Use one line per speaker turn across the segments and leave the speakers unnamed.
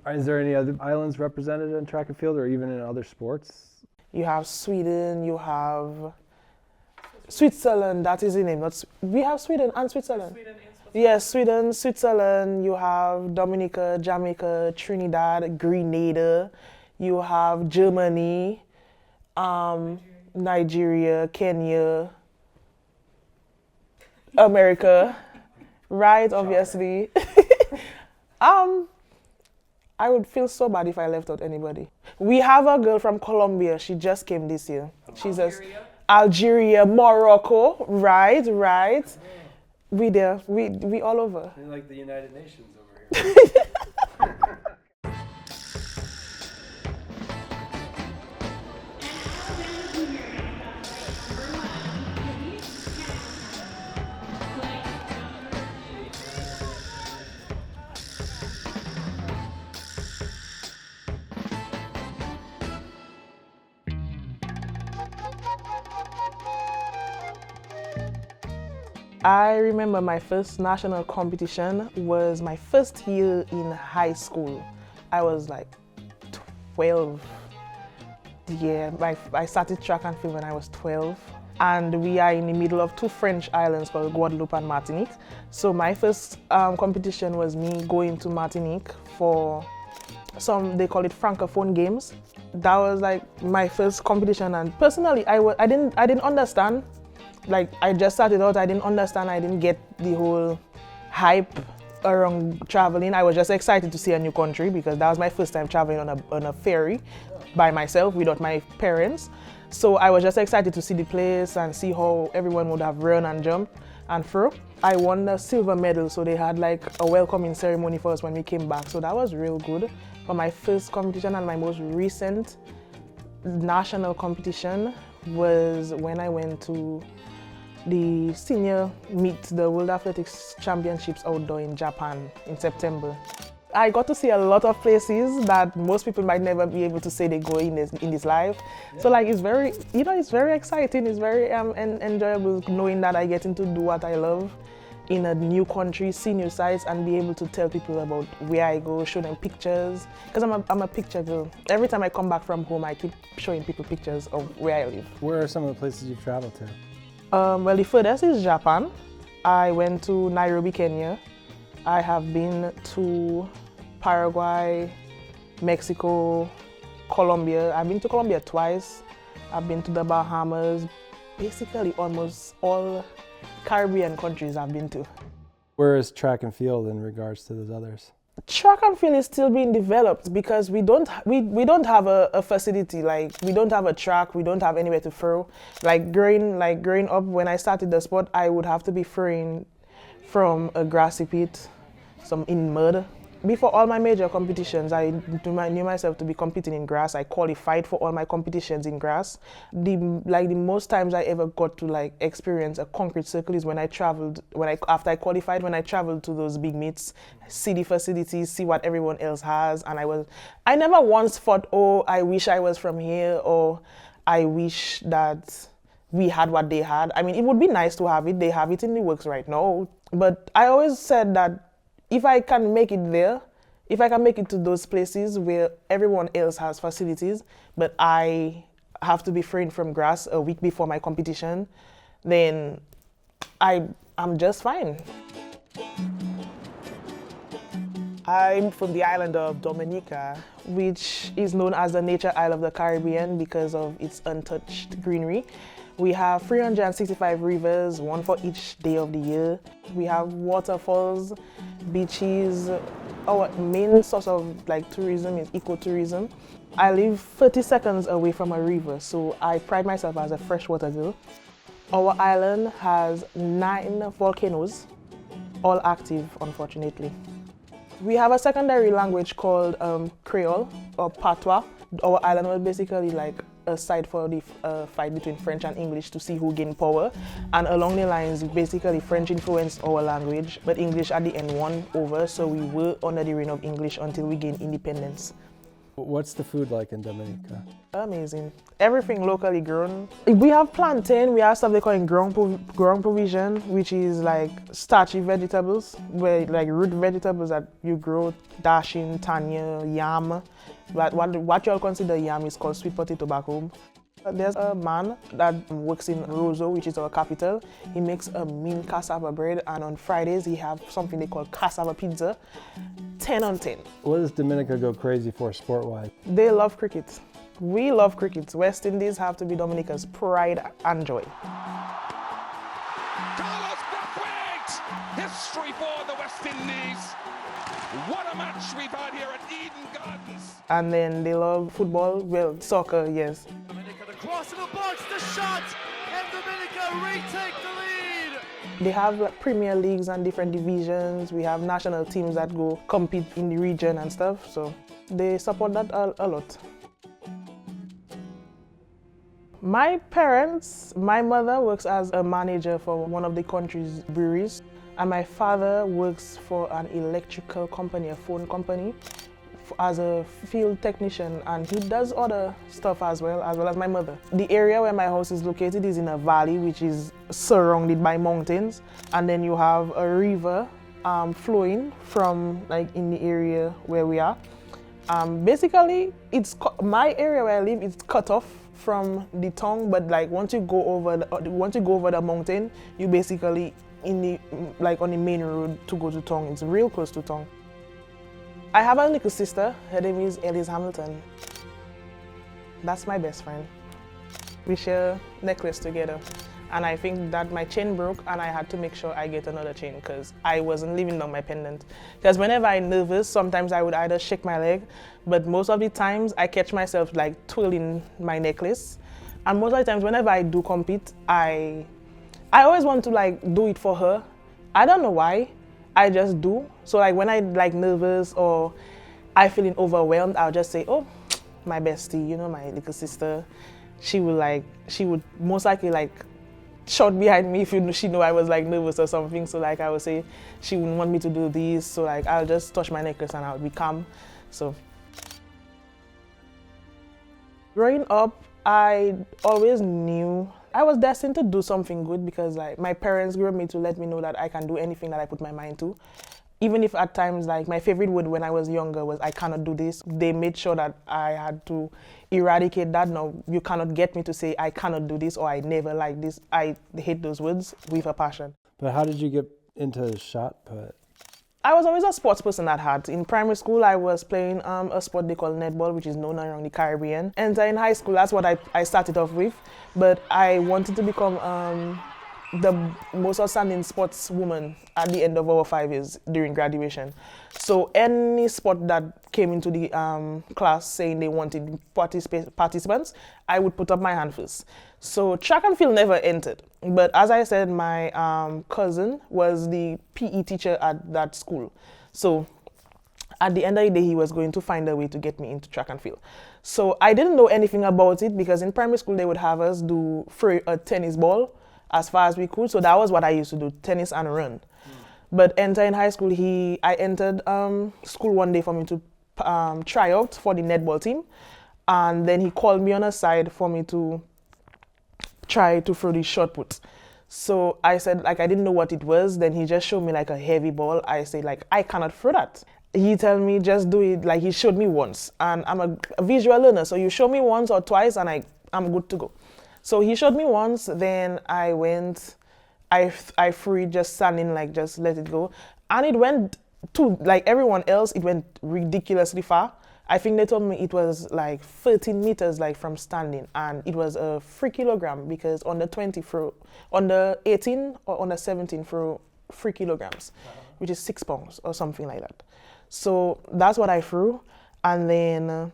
Is there any other islands represented in track and field or even in other sports?
You have Sweden, you have Switzerland, that is the name. We have Sweden and Switzerland. Yes, Sweden, Switzerland, you have Dominica, Jamaica, Trinidad, Grenada, you have Germany, Nigeria, Kenya, America, right, obviously. I would feel so bad if I left out anybody. We have a girl from Colombia, she just came this year. She's Algeria, Morocco, right. We there, we all over.
They're like the United Nations over here.
I remember my first national competition was my first year in high school. I was like 12. Yeah, I started track and field when I was 12. And we are in the middle of two French islands called Guadeloupe and Martinique. So my first competition was me going to Martinique for they call it Francophone games. That was like my first competition, and personally I didn't understand. Like, I just started out, I didn't understand, I didn't get the whole hype around traveling. I was just excited to see a new country because that was my first time traveling on a ferry by myself without my parents. So I was just excited to see the place and see how everyone would have run and jumped and throw. I won the silver medal, so they had like a welcoming ceremony for us when we came back. So that was real good for my first competition. And my most recent national competition was when I went to the senior meet, the World Athletics Championships outdoor in Japan in September. I got to see a lot of places that most people might never be able to say they go in this life. Yeah. So like, it's very, it's very exciting. It's very enjoyable knowing that I get to do what I love in a new country, see new sites, and be able to tell people about where I go, show them pictures. Because I'm a picture girl. Every time I come back from home, I keep showing people pictures of where I live.
Where are some of the places you've traveled to?
Well, the furthest is Japan. I went to Nairobi, Kenya. I have been to Paraguay, Mexico, Colombia. I've been to Colombia twice. I've been to the Bahamas. Basically, almost all Caribbean countries I've been to.
Where is track and field in regards to those others?
Track and field is still being developed because we don't have a facility. Like, we don't have a track, we don't have anywhere to throw. Like growing up, when I started the sport, I would have to be throwing from a grassy pit, some in mud. Before all my major competitions, I knew myself to be competing in grass. I qualified for all my competitions in grass. The most times I ever got to experience a concrete circle is when I traveled, after I qualified, when I traveled to those big meets, see the facilities, see what everyone else has. And I never once thought, oh, I wish I was from here, or I wish that we had what they had. I mean, it would be nice to have it. They have it in the works right now. But I always said that if I can make it there, if I can make it to those places where everyone else has facilities, but I have to be freeing from grass a week before my competition, then I'm just fine. I'm from the island of Dominica, which is known as the Nature Isle of the Caribbean because of its untouched greenery. We have 365 rivers, one for each day of the year. We have waterfalls, beaches. Our main source of tourism is ecotourism. I live 30 seconds away from a river, so I pride myself as a freshwater girl. Our island has 9 volcanoes, all active, unfortunately. We have a secondary language called Creole or Patois. Our island was basically like a site for the fight between French and English to see who gained power. And along the lines, basically French influenced our language, but English at the end won over, so we were under the reign of English until we gained independence.
What's the food like in Dominica?
Amazing. Everything locally grown. We have plantain, we have stuff they call in ground provision, which is like starchy vegetables, where like root vegetables that you grow, dashing, tanya, yam. But what you all consider yam is called sweet potato back home. There's a man that works in Roseau, which is our capital. He makes a mean cassava bread, and on Fridays he have something they call cassava pizza. 10 on 10.
What does Dominica go crazy for sport-wise?
They love cricket. We love cricket. West Indies have to be Dominica's pride and joy.
Carlos Brathwaite! History for the West Indies. What a match we've had here at Eden Gardens.
And then they love football, well, soccer, yes.
Dominica, the cross in the box, the shot, and Dominica retake the lead.
They have like, Premier Leagues and different divisions. We have national teams that go compete in the region and stuff, so they support that a lot. My parents, my mother works as a manager for one of the country's breweries, and my father works for an electrical company, a phone company, as a field technician, and he does other stuff as well as my mother. The area where my house is located is in a valley which is surrounded by mountains, and then you have a river flowing from like in the area where we are. Basically, my area where I live is cut off from the town, but like once you go over the mountain, you basically on the main road to go to town. It's real close to town. I have a little sister. Her name is Treneese Hamilton. That's my best friend. We share necklace together, and I think that my chain broke, and I had to make sure I get another chain because I wasn't leaving on my pendant. Because whenever I'm nervous, sometimes I would either shake my leg, but most of the times I catch myself like twirling my necklace. And most of the times whenever I do compete, I always want to like do it for her. I don't know why, I just do. So like when I like nervous or I feeling overwhelmed, I'll just say, oh, my bestie, you know, my little sister. She would most likely like shout behind me if she knew I was like nervous or something. So like I would say she wouldn't want me to do this. So like I'll just touch my necklace and I'll be calm. So growing up, I always knew I was destined to do something good because like my parents grew me to let me know that I can do anything that I put my mind to. Even if at times like my favorite word when I was younger was I cannot do this, they made sure that I had to eradicate that. No, you cannot get me to say I cannot do this or I never like this. I hate those words with a passion.
But how did you get into shot put?
I was always a sports person at heart. In primary school, I was playing a sport they call netball, which is known around the Caribbean. And in high school, that's what I started off with. But I wanted to become the most outstanding sportswoman at the end of our 5 years during graduation. So any sport that came into the class saying they wanted participants, I would put up my hand first. So track and field never entered. But as I said, my cousin was the PE teacher at that school. So at the end of the day, he was going to find a way to get me into track and field. So I didn't know anything about it because in primary school, they would have us throw a tennis ball as far as we could. So that was what I used to do, tennis and run. But entering high school, I entered school one day for me to try out for the netball team. And then he called me on a side for me to try to throw the shot put. So I said, like, I didn't know what it was. Then he just showed me like a heavy ball. I said, like, I cannot throw that. He told me, just do it. Like, he showed me once. And I'm a visual learner. So you show me once or twice and I'm good to go. So he showed me once, then I went, I threw it just standing, like just let it go. And it went to, like everyone else, it went ridiculously far. I think they told me it was like 13 meters like from standing, and it was a 3 kilogram because on the 20 throw, on the 18 or on the 17 throw 3 kilograms, which is 6 pounds or something like that. So that's what I threw, and then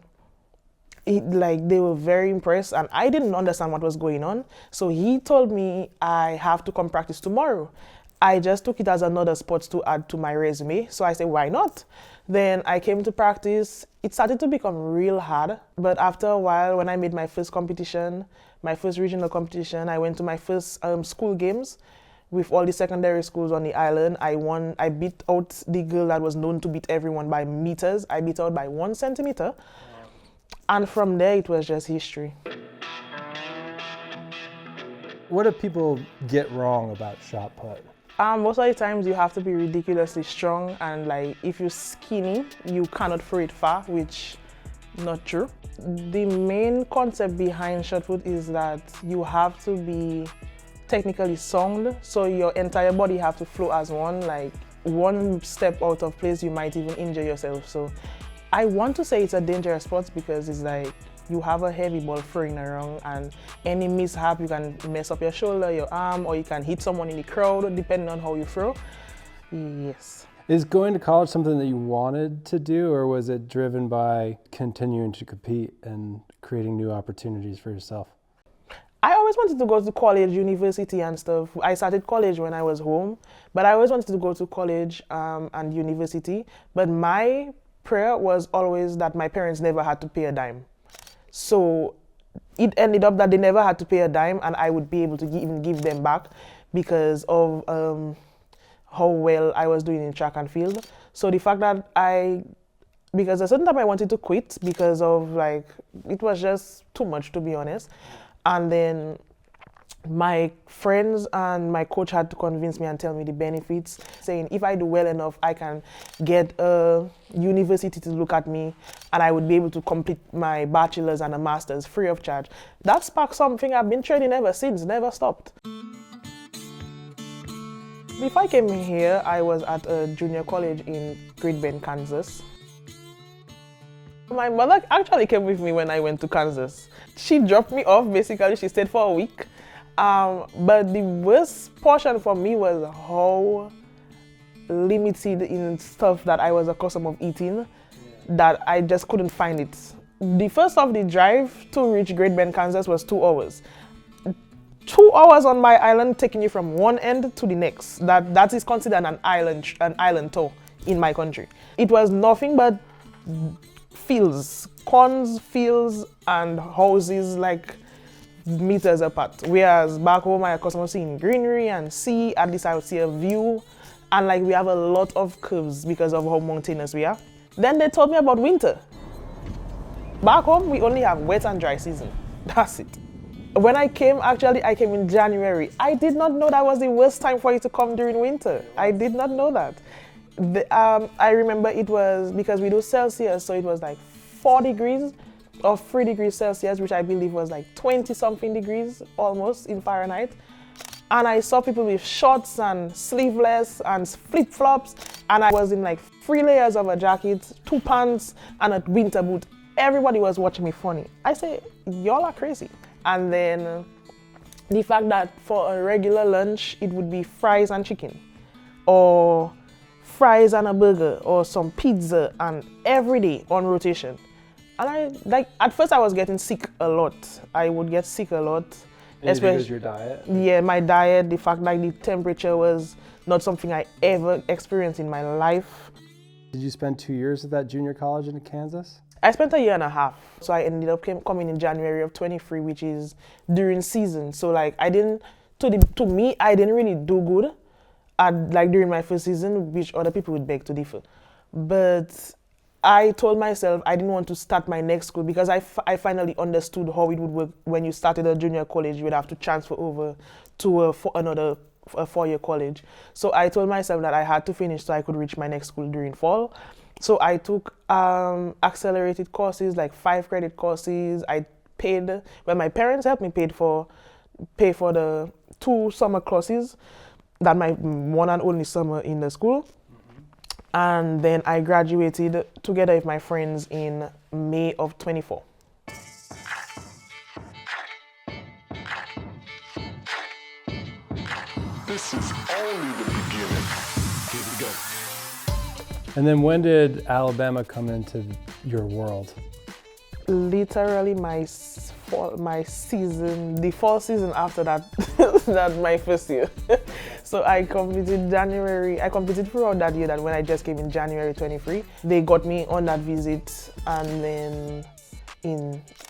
they were very impressed, and I didn't understand what was going on. So he told me I have to come practice tomorrow. I just took it as another sport to add to my resume. So I said, why not? Then I came to practice. It started to become real hard. But after a while, when I made my first competition, my first regional competition, I went to my first school games with all the secondary schools on the island. I won. I beat out the girl that was known to beat everyone by meters. I beat her out by 1 centimeter. And from there, it was just history.
What do people get wrong about shot put?
Most of the times you have to be ridiculously strong, and like if you're skinny, you cannot throw it far, which not true. The main concept behind shot put is that you have to be technically sound, so your entire body have to flow as one. Like one step out of place, you might even injure yourself. So I want to say it's a dangerous sport because it's like you have a heavy ball throwing around, and any mishap, you can mess up your shoulder, your arm, or you can hit someone in the crowd, depending on how you throw. Yes.
Is going to college something that you wanted to do, or was it driven by continuing to compete and creating new opportunities for yourself?
I always wanted to go to college, university and stuff. I started college when I was home, but I always wanted to go to college and university. But my prayer was always that my parents never had to pay a dime. So it ended up that they never had to pay a dime, and I would be able to even give them back because of how well I was doing in track and field. So the fact that because a certain time I wanted to quit because of like, it was just too much, to be honest. And then my friends and my coach had to convince me and tell me the benefits, saying if I do well enough, I can get a university to look at me and I would be able to complete my bachelor's and a master's free of charge. That sparked something I've been training ever since, never stopped. Before I came here, I was at a junior college in Great Bend, Kansas. My mother actually came with me when I went to Kansas. She dropped me off, basically. She stayed for a week. But the worst portion for me was how limited in stuff that I was accustomed of eating, that I just couldn't find it. The first of the drive to reach Great Bend, Kansas was 2 hours. 2 hours on my island, taking you from one end to the next. That is considered an island tour in my country. It was nothing but fields, corns, fields, and houses like meters apart. Whereas back home, I accustomed seeing greenery and sea. At least I would see a view, and like we have a lot of curves because of how mountainous we are. Then they told me about winter. Back home, we only have wet and dry season. That's it. When I came, actually, I came in January. I did not know that was the worst time for you to come during winter. I did not know that. I remember it was, because we do Celsius, so it was like 4 degrees or 3 degrees Celsius, which I believe was like 20-something degrees almost in Fahrenheit. And I saw people with shorts and sleeveless and flip-flops, and I was in like 3 layers of a jacket, 2 pants, and a winter boot. Everybody was watching me funny. I say, y'all are crazy. And then the fact that for a regular lunch, it would be fries and chicken, or fries and a burger, or some pizza, and every day on rotation. And at first I was getting sick a lot. I would get sick a lot.
Especially because your diet?
Yeah, my diet, the fact that the temperature was not something I ever experienced in my life.
Did you spend 2 years at that junior college in Kansas?
I spent 1.5 years. So I ended up coming in January of 23, which is during season. So like to me, I didn't really do good during my first season, which other people would beg to differ. But I told myself I didn't want to start my next school because I finally understood how it would work. When you started a junior college, you would have to transfer over to another 4-year college. So I told myself that I had to finish so I could reach my next school during fall. So I took accelerated courses, like 5 credit courses. I paid, my parents helped me pay for the 2 summer courses, that my one and only summer in the school. And then I graduated together with my friends in May of 24.
This is only the beginning. Here we go.
And then when did Alabama come into your world?
Literally my season, the fall season after that, that my first year. So I competed throughout that year, that when I just came in January 23. They got me on that visit, and then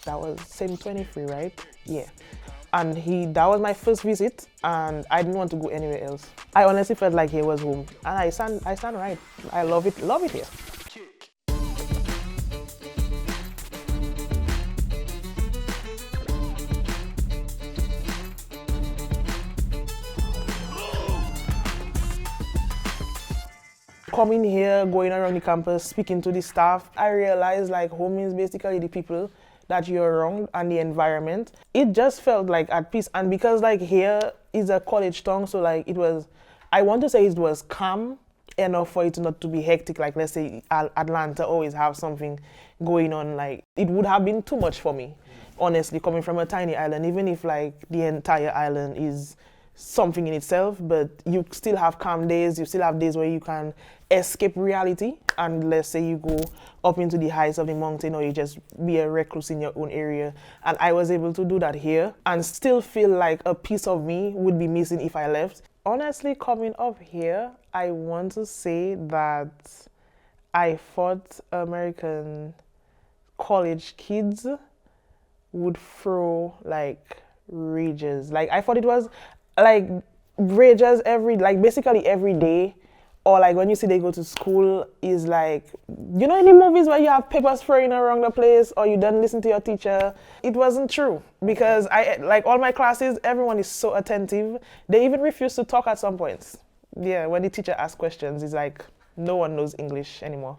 that was same 23, right? Yeah. And that was my first visit, and I didn't want to go anywhere else. I honestly felt like here was home, and I stand right. I love it here. coming here, going around the campus, speaking to the staff, I realized like home is basically the people that you're around and the environment. It just felt like at peace. And because like here is a college town, so like it was, I want to say it was calm enough for it not to be hectic. Like let's say Atlanta always have something going on. Like it would have been too much for me, honestly, coming from a tiny island, even if like the entire island is something in itself, but you still have calm days, you still have days where you can escape reality, and let's say you go up into the heights of the mountain, or you just be a recluse in your own area. And I was able to do that here and still feel like a piece of me would be missing if I left. Honestly, coming up here, I want to say that I thought American college kids would throw like rages. Like I thought it was like rages basically every day, or like when you see they go to school is like, you know, in the movies where you have papers throwing around the place, or you don't listen to your teacher. It wasn't true, because I like all my classes, everyone is so attentive. They even refuse to talk at some points. Yeah, when the teacher asks questions, it's like no one knows English anymore.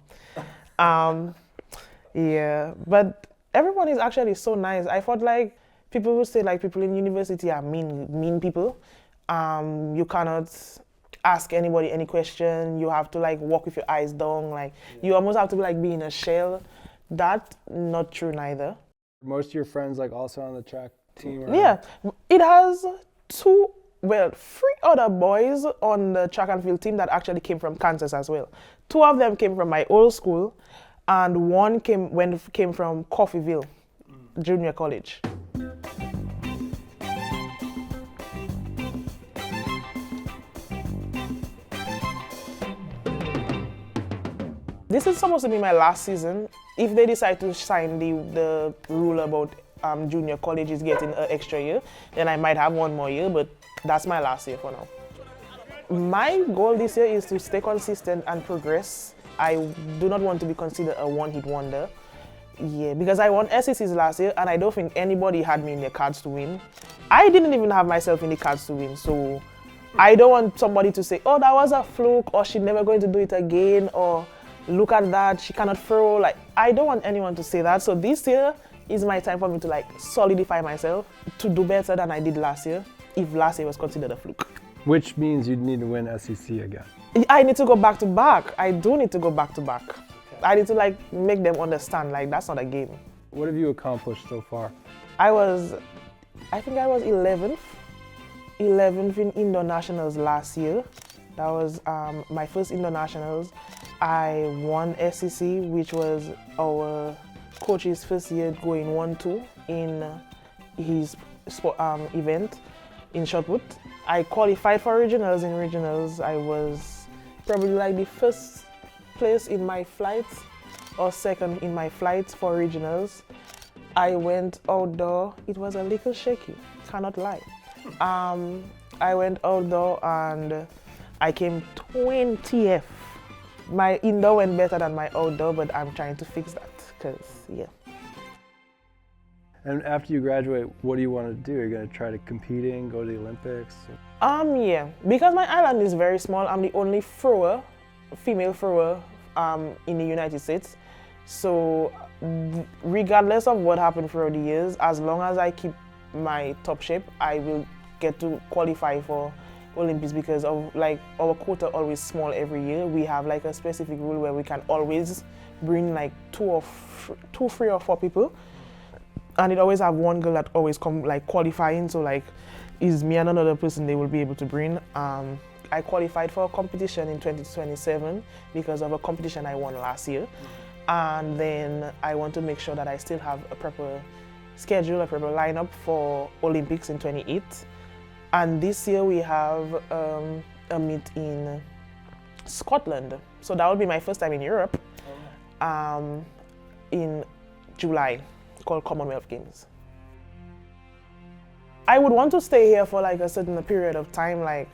Yeah, but everyone is actually so nice. I thought like people would say like people in university are mean people. You cannot ask anybody any question. You have to like walk with your eyes down. Like you almost have to be like be in a shell. That's not true neither.
Most of your friends like also on the track team? Or?
Yeah, it has three other boys on the track and field team that actually came from Kansas as well. Two of them came from my old school, and one came from Coffeyville Junior College. This is supposed to be my last season. If they decide to sign the rule about junior colleges getting an extra year, then I might have one more year, but that's my last year for now. My goal this year is to stay consistent and progress. I do not want to be considered a one-hit wonder. Yeah, because I won SECs last year, and I don't think anybody had me in their cards to win. I didn't even have myself in the cards to win, so I don't want somebody to say, oh, that was a fluke, or she's never going to do it again, or look at that, she cannot throw. Like, I don't want anyone to say that. So this year is my time for me to like solidify myself to do better than I did last year, if last year was considered a fluke.
Which means you'd need to win SEC again.
I need to go back to back. I do need to go back to back. I need to like make them understand like that's not a game.
What have you accomplished so far?
I think I was 11th in indoor nationals last year. That was my first indoor nationals. I won SEC, which was our coach's first year going 1-2 in his event in shot put. I qualified for regionals. In regionals, I was probably like the first place in my flight or second in my flight for regionals. I went outdoor. It was a little shaky, cannot lie. I went outdoor and I came 20th. My indoor went better than my outdoor, but I'm trying to fix that, because, yeah.
And after you graduate, what do you want to do? Are you going to try to competing, go to the Olympics?
Yeah, because my island is very small, I'm the only female thrower in the United States. So regardless of what happened throughout the years, as long as I keep my top shape, I will get to qualify for Olympics, because of like our quota always small every year. We have like a specific rule where we can always bring like two, 3 or 4 people, and it always have one girl that always come like qualifying. So like is me and another person they will be able to bring. I qualified for a competition in 2027 because of a competition I won last year, and then I want to make sure that I still have a proper schedule, a proper lineup for Olympics in 28. And this year we have a meet in Scotland. So that will be my first time in Europe in July, called Commonwealth Games. I would want to stay here for like a certain period of time, like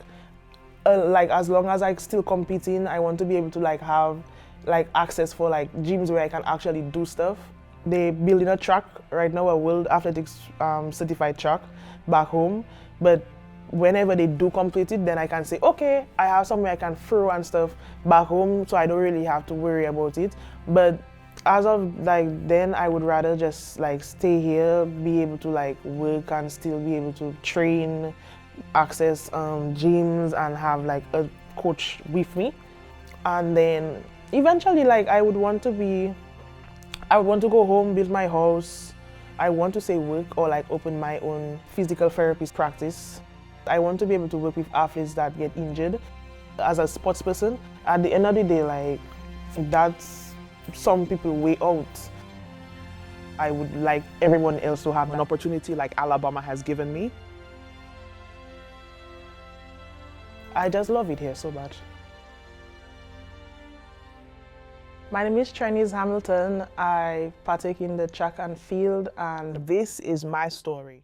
as long as I'm still competing. I want to be able to like have like access for like gyms where I can actually do stuff. They're building a track right now, a World Athletics certified track back home, but whenever they do complete it, then I can say, okay, I have somewhere I can throw and stuff back home, so I don't really have to worry about it. But as of like then, I would rather just like stay here, be able to like work and still be able to train, access gyms and have like a coach with me. And then eventually like I would want to go home, build my house. I want to say work or like open my own physical therapist practice. I want to be able to work with athletes that get injured. As a sports person, at the end of the day, like that's some people way out. I would like everyone else to have an opportunity like Alabama has given me. I just love it here so much. My name is Treneese Hamilton. I partake in the track and field, and this is my story.